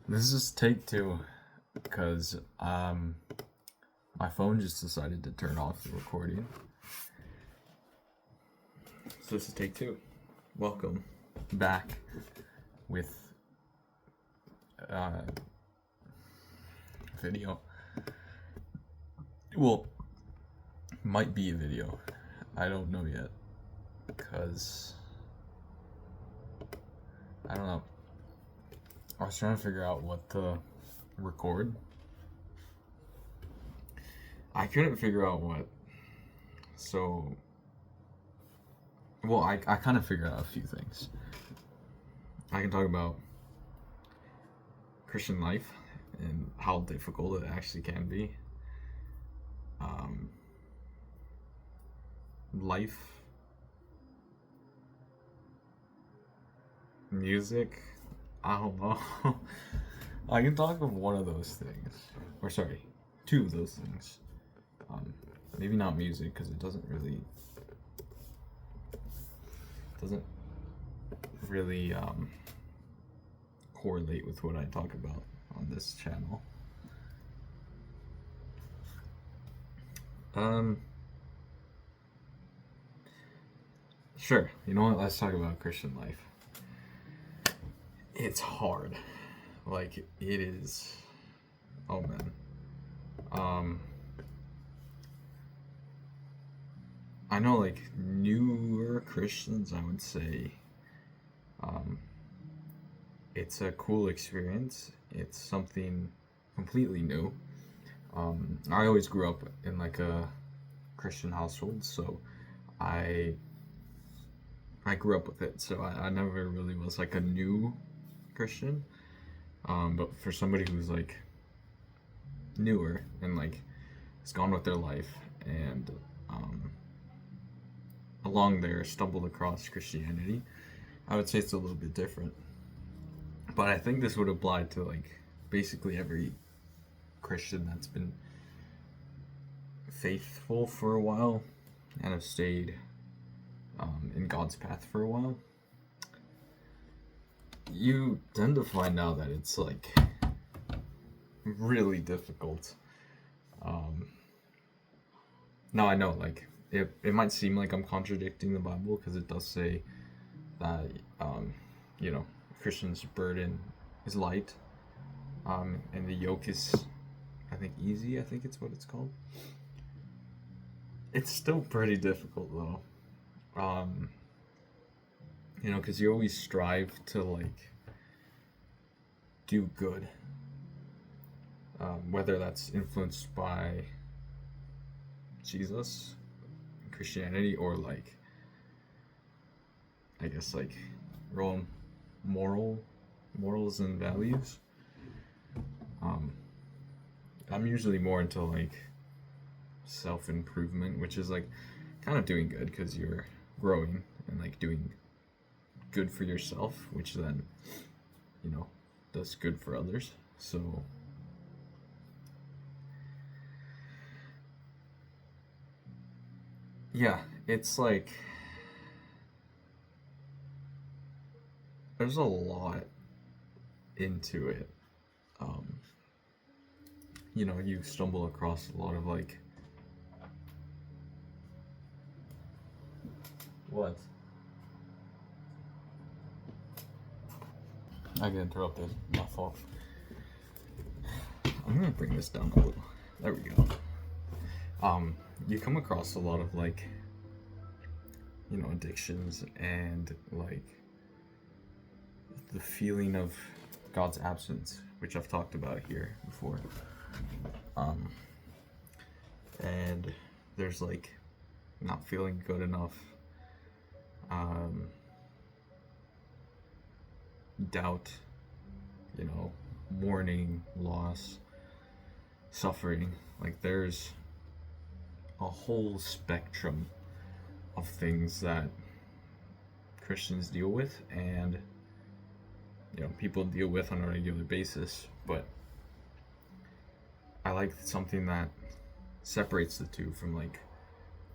This is take two because my phone just decided to turn off the recording. So this is take two. Welcome back with video. Well, might be a video. I don't know yet because I don't know. I was trying to figure out what to record. I couldn't figure out what. So, well, I kind of figured out a few things. I can talk about Christian life and how difficult it actually can be. Life, music, I don't know. I can talk of one of those things. Or sorry, two of those things. Maybe not music, because it doesn't really correlate with what I talk about on this channel. Sure, you know what, let's talk about Christian life. It's hard. Like, it is. Oh man. I know, like, newer Christians, I would say, it's a cool experience. It's something completely new. I always grew up in, like, a Christian household, so I grew up with it, so I never really was, like, a new Christian. But for somebody who's, like, newer and, like, has gone with their life and, along there stumbled across Christianity, I would say it's a little bit different. But I think this would apply to, like, basically every Christian that's been faithful for a while and have stayed in God's path for a while. You tend to find out that it's, like, really difficult. Now I know, like, it might seem like I'm contradicting the Bible, because it does say that, Christian's burden is light, and the yoke is, I think, easy. I think it's what it's called. It's still pretty difficult, though. Because you always strive to, like, do good. Whether that's influenced by Jesus, Christianity, or, like, I guess, like, your own morals and values. I'm usually more into, like, self-improvement, which is, like, kind of doing good because you're growing and, like, doing good for yourself, which then, does good for others. So yeah, it's like there's a lot into it. You stumble across a lot of, like, what? I get interrupted. My fault. I'm gonna bring this down a little. There we go. You come across a lot of, like, addictions and, like, the feeling of God's absence, which I've talked about here before. And there's, like, not feeling good enough, doubt, mourning, loss, suffering. Like, there's a whole spectrum of things that Christians deal with and people deal with on a regular basis. But I like something that separates the two from, like,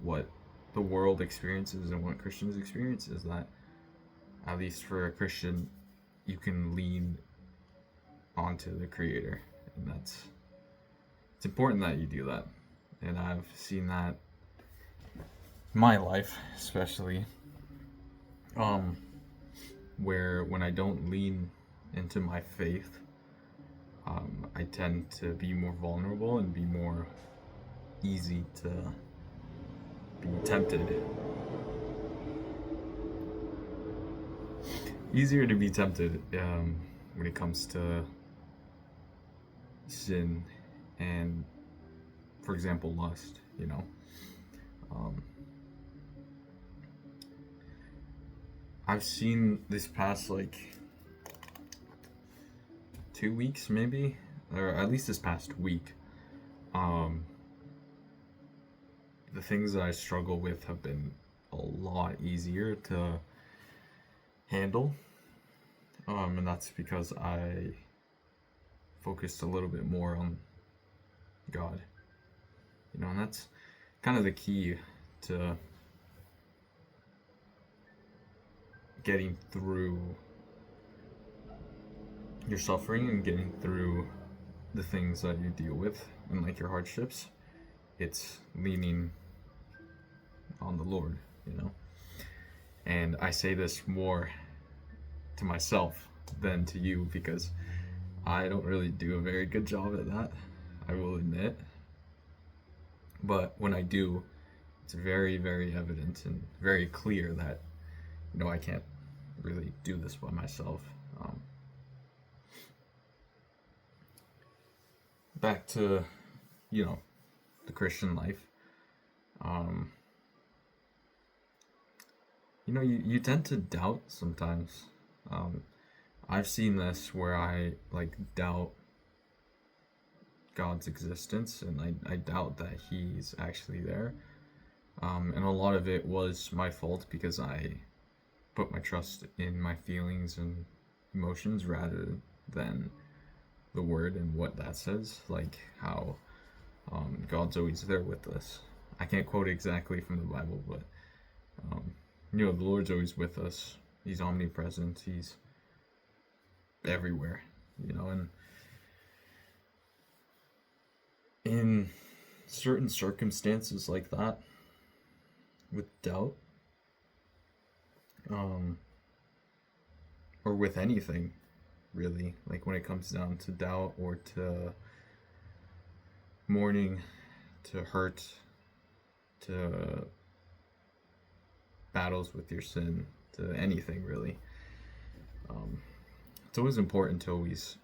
what the world experiences and what Christians experience, is that, at least for a Christian, you can lean onto the Creator, and it's important that you do that. And I've seen that in my life, especially, um, where when I don't lean into my faith, I tend to be more vulnerable and be more easy to be tempted. Easier to be tempted when it comes to sin and, for example, lust, you know. Um, I've seen this past like 2 weeks, maybe, or at least this past week, um, the things that I struggle with have been a lot easier to handle. And that's because I focused a little bit more on God, you know, and that's kind of the key to getting through your suffering and getting through the things that you deal with and like your hardships. It's leaning on the Lord, you know. And I say this more to myself than to you because I don't really do a very good job at that, I will admit. But when I do, it's very, very evident and very clear that, you know, I can't really do this by myself. Back to, you know, the Christian life. You know, you tend to doubt sometimes. I've seen this where I like doubt God's existence and I doubt that He's actually there. And a lot of it was my fault because I put my trust in my feelings and emotions rather than the Word and what that says, like how God's always there with us. I can't quote exactly from the Bible, but you know, the Lord's always with us. He's omnipresent. He's everywhere, you know, and in certain circumstances like that, with doubt, or with anything, really, like when it comes down to doubt or to mourning, to hurt, to battles with your sin, to anything really. It's always important to always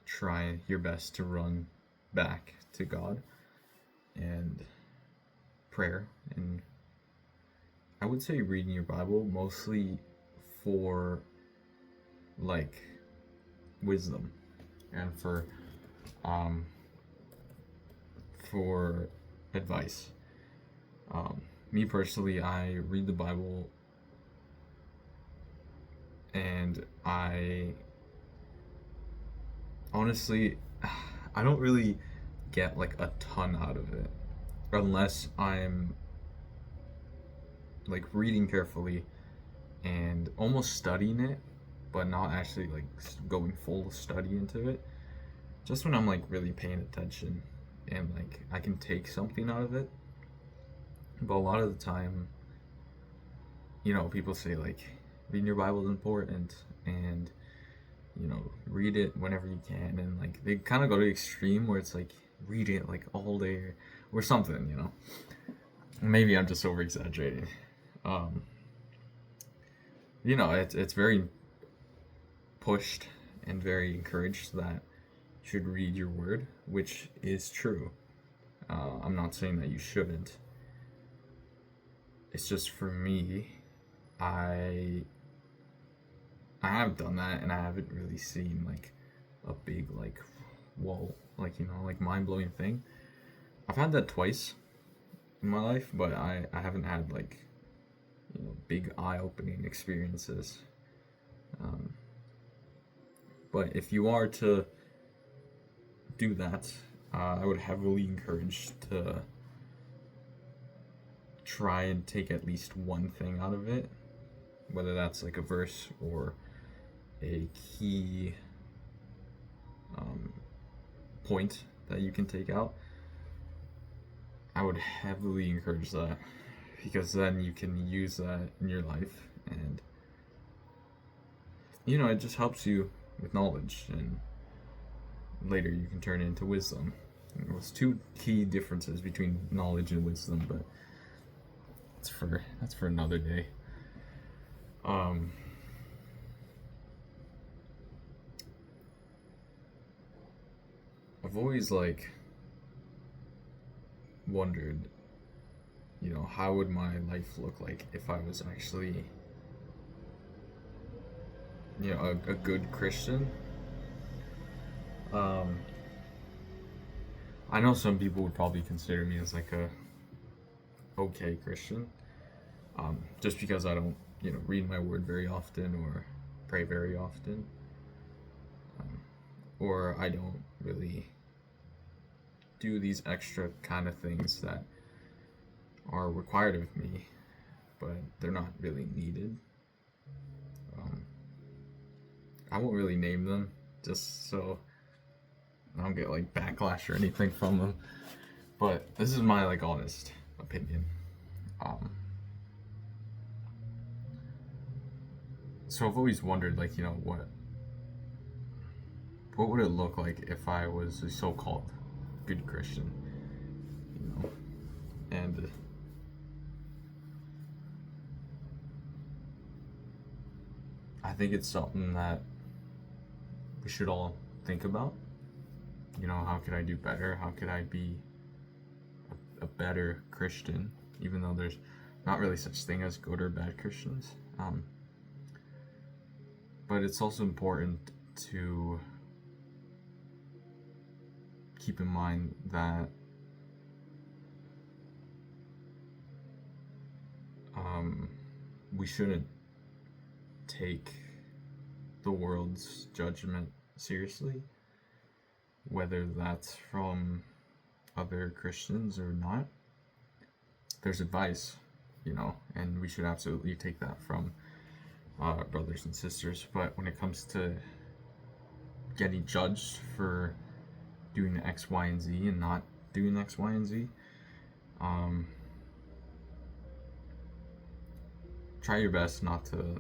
try your best to run back to God and prayer, and I would say reading your Bible mostly for like wisdom and for advice. Me personally, I read the Bible and I honestly, I don't really get like a ton out of it unless I'm like reading carefully and almost studying it, but not actually like going full study into it. Just when I'm like really paying attention and like I can take something out of it. But a lot of the time, you know, people say like reading your Bible is important and you know, read it whenever you can, and like they kind of go to the extreme where it's like read it like all day or something, you know. Maybe I'm just over exaggerating. You know, it's very pushed and very encouraged that you should read your word, which is true. I'm not saying that you shouldn't. It's just for me, I have done that and I haven't really seen like a big like whoa, like, you know, like mind-blowing thing. I've had that twice in my life, but I haven't had like, you know, big eye-opening experiences. But if you are to do that, I would heavily encourage to try and take at least one thing out of it, whether that's like a verse or a key um, point that you can take out, I would heavily encourage that, because then you can use that in your life, and it just helps you with knowledge, and later you can turn it into wisdom. There's two key differences between knowledge and wisdom, but that's for another day. I've always wondered, how would my life look like if I was actually, a good Christian. Um, I know some people would probably consider me as like a okay Christian, just because I don't, read my word very often or pray very often, or I don't really do these extra kind of things that are required of me, but they're not really needed. I won't really name them, just so I don't get backlash or anything from them. But this is my honest opinion. So I've always wondered what would it look like if I was a so-called good Christian, and I think it's something that we should all think about. How could I do better? How could I be a better Christian, even though there's not really such thing as good or bad Christians. But it's also important to keep in mind that we shouldn't take the world's judgment seriously, whether that's from other Christians or not. There's advice, and we should absolutely take that from brothers and sisters. But when it comes to getting judged for doing X, Y, and Z and not doing X, Y, and Z, try your best not to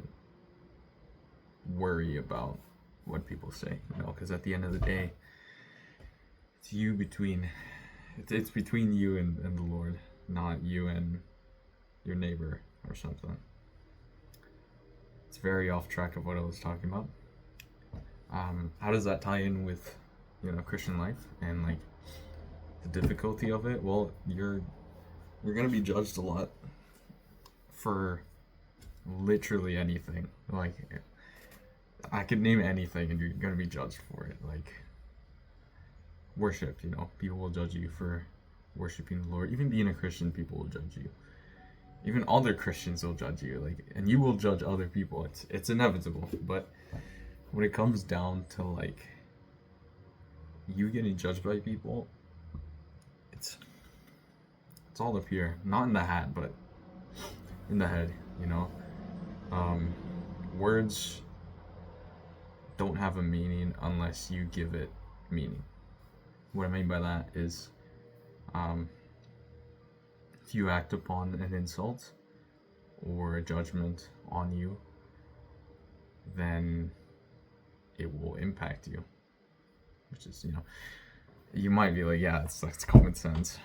worry about what people say, because at the end of the day, it's between you and the Lord, not you and your neighbor or something. It's very off track of what I was talking about. How does that tie in with Christian life and the difficulty of it? Well, you're gonna be judged a lot for literally anything. I could name anything and you're gonna be judged for it. Worship, people will judge you for worshiping the Lord. Even being a Christian, people will judge you. Even other Christians will judge you, and you will judge other people. It's inevitable. But when it comes down to you getting judged by people, it's all up here, not in the hat, but in the head. Words don't have a meaning unless you give it meaning. What I mean by that is, if you act upon an insult or a judgment on you, then it will impact you. Which is, you might be yeah, that's common sense.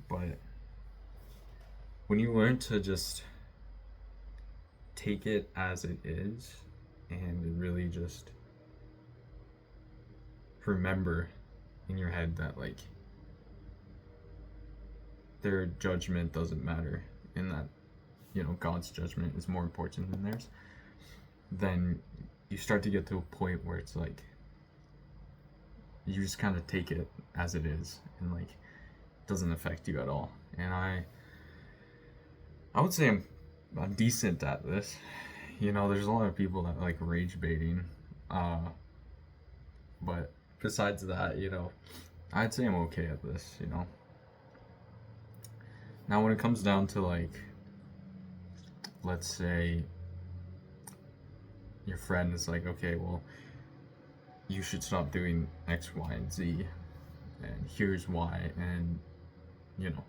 But when you learn to just take it as it is and really just remember in your head that their judgment doesn't matter, and that God's judgment is more important than theirs, then you start to get to a point where it's you just kind of take it as it is, and it doesn't affect you at all. And I would say I'm decent at this. There's a lot of people that rage baiting, but besides that, I'd say I'm okay at this. Now when it comes down to let's say your friend is okay, well, you should stop doing X, Y, and Z, and here's why, and you know,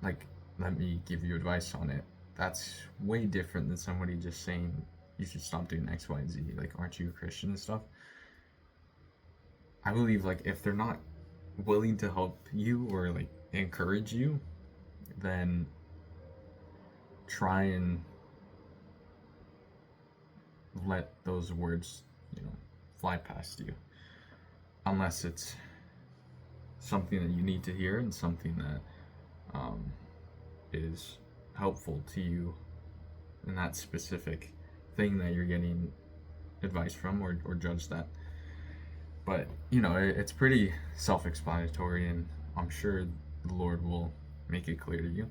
like, let me give you advice on it. That's way different than somebody just saying you should stop doing X, Y, and Z. Like, aren't you a Christian and stuff? I believe, like, if they're not willing to help you or like encourage you, then try and let those words, fly past you. Unless it's something that you need to hear and something that is helpful to you in that specific thing that you're getting advice from or judge that. But, it's pretty self explanatory, and I'm sure the Lord will make it clear to you.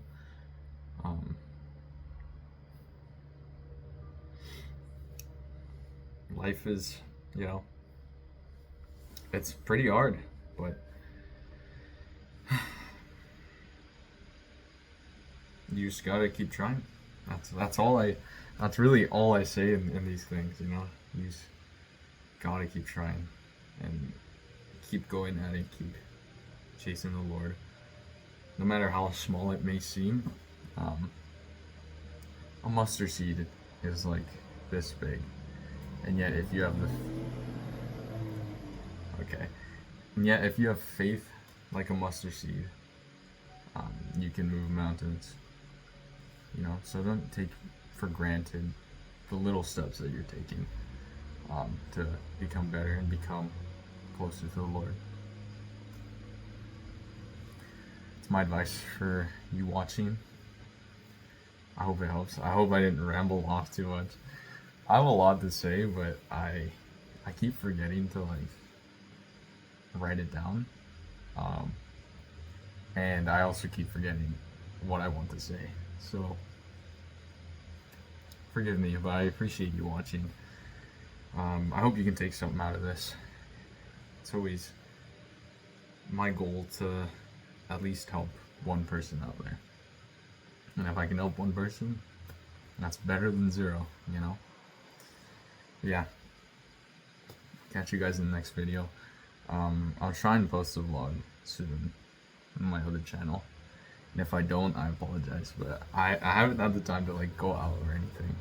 Life is, it's pretty hard, but you just gotta keep trying. That's really all I say in these things, You just gotta keep trying and keep going at it, keep chasing the Lord. No matter how small it may seem, a mustard seed is like this big. And yet if you have if you have faith like a mustard seed, you can move mountains. So don't take for granted the little steps that you're taking to become better and become closer to the Lord. It's my advice for you watching. I hope it helps. I hope I didn't ramble off too much. I have a lot to say, but I keep forgetting to write it down. And I also keep forgetting what I want to say. So forgive me, but I appreciate you watching. I hope you can take something out of this. It's always my goal to at least help one person out there. And if I can help one person, that's better than zero, Yeah. Catch you guys in the next video. I'll try and post a vlog soon on my other channel. And if I don't, I apologize, but I haven't had the time to go out or anything.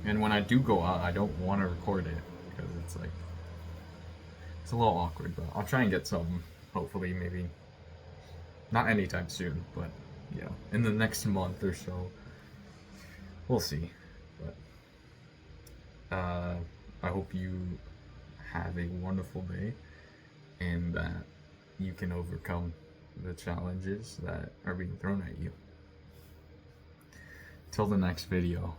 And when I do go out, I don't want to record it because it's a little awkward, but I'll try and get something, hopefully, maybe not anytime soon, but in the next month or so. We'll see. But I hope you have a wonderful day and that you can overcome the challenges that are being thrown at you. Till the next video.